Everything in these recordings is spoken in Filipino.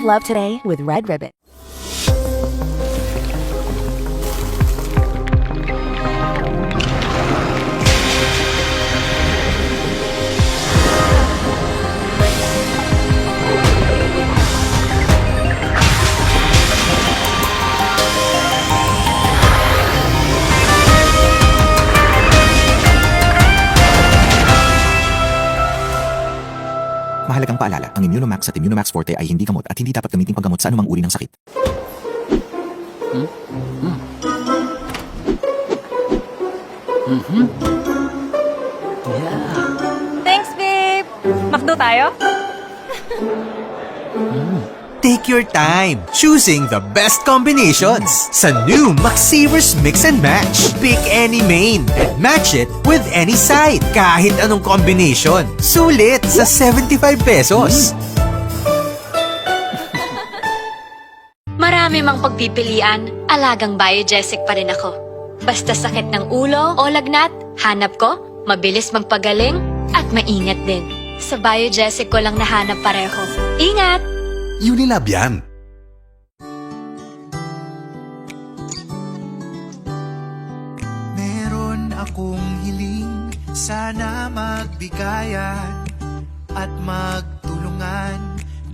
love today with Red Ribbon. Mahalagang paalala, ang Immunomax at Immunomax Forte ay hindi gamot at hindi dapat gamitin panggamot sa anumang uri ng sakit. Thanks, babe! Makdo tayo? Take your time choosing the best combinations sa new McSavers Mix and Match. Pick any main and match it with any side. Kahit anong combination, sulit sa 75 pesos. Marami mang pagpipilian, alagang Biogesic pa rin ako. Basta sakit ng ulo o lagnat, hanap ko, mabilis magpagaling, at maingat din. Sa Biogesic ko lang nahanap pareho. Ingat! Unilab yan. Meron akong hiling, sana magbigayan at magtulungan,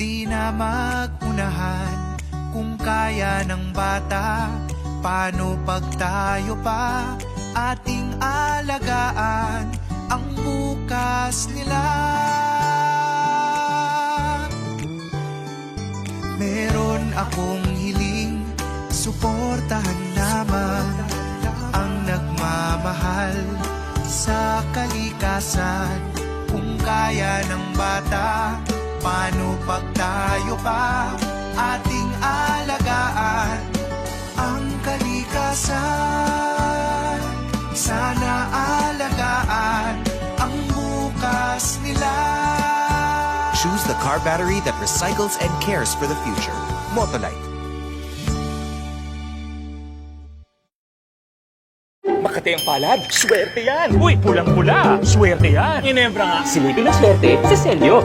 di na magunahan. Kung kaya ng bata, paano pag tayo pa ating alagaan ang bukas nila? Meron akong hiling, suportahan lamang ang nagmamahal sa kalikasan. Kung kaya ng bata, paano pag tayo pa ating alagaan ang kalikasan? Sana alagaan ang bukas nila. Choose the car battery that recycles and cares for the future. Motolite. Makati ang palad, swerte yan! Uy, pulang-pula, swerte yan! Inembra nga, silipin ng swerte sa Selyo.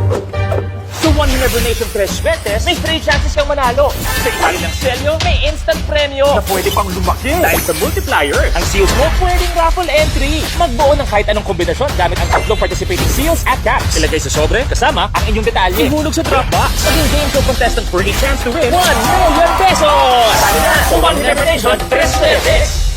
Sa 1 Never Nation Tres Vertes, may 3 chances kang manalo. Sa ilalim ng Selyo, may instant premyo na pwede pang lumaki. Dahil sa multiplier, ang seals mo pwedeng raffle entry. Magbuo ng kahit anong kombinasyon gamit ang tatlong participating seals at caps. Ilagay sa sobre, kasama ang inyong detalye. Ihulog sa drop box. Maging game show contestant for a chance to win 1 million pesos! Sali na sa 1 Never Nation Tres Vertes!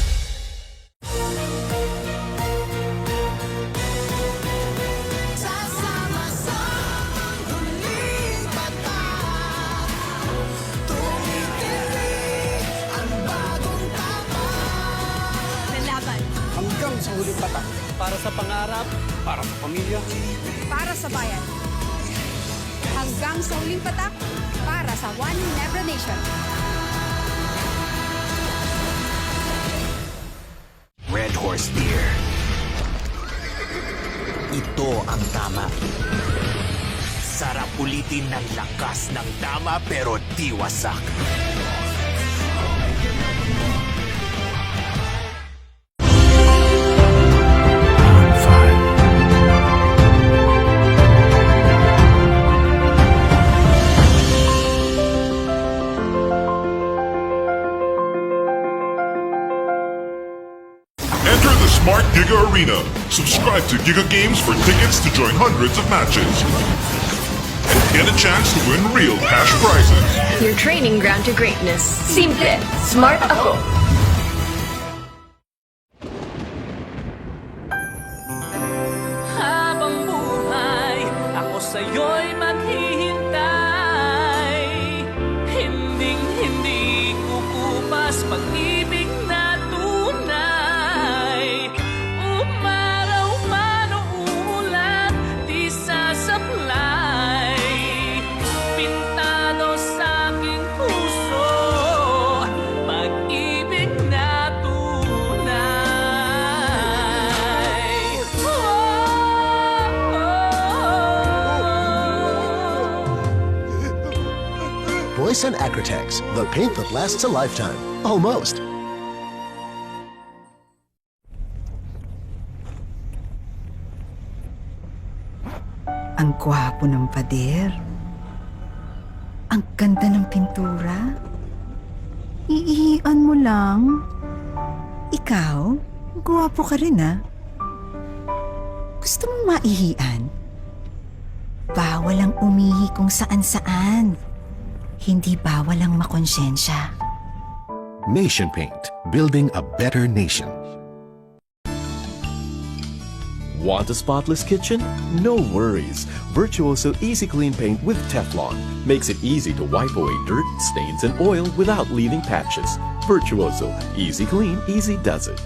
Hanggang sa huling patak. Para sa pangarap, para sa pamilya, para sa bayan. Hanggang sa huling patak, para sa One Never Nation. Red Horse Beer. Ito ang tama. Sarap ulitin ng lakas ng tama pero di wasak. Enter the Smart Giga Arena. Subscribe to Giga Games for tickets to join hundreds of matches. And get a chance to win real cash prizes. Your training ground to greatness. Simple, smart ako. Habang buhay, ako sa'yo'y maghihintay. Hinding-hindi kukupas pag-ibig na tunay. Umaraw man o umulan, di sasablay. Pintado sa aking puso, pag-ibig na tunay. Boyson Acrotex, the paint that lasts a lifetime. Almost. Ang gwapo ng pader. Ang ganda ng pintura. Iihian mo lang. Ikaw, guwapo ka rin ah. Gusto mong maihian? Bawal ang umihi kung saan-saan. Hindi bawal ang makonsensya. Nation Paint, building a better nation. Want a spotless kitchen? No worries. Virtuoso Easy Clean Paint with Teflon makes it easy to wipe away dirt, stains, and oil without leaving patches. Virtuoso Easy Clean, easy does it.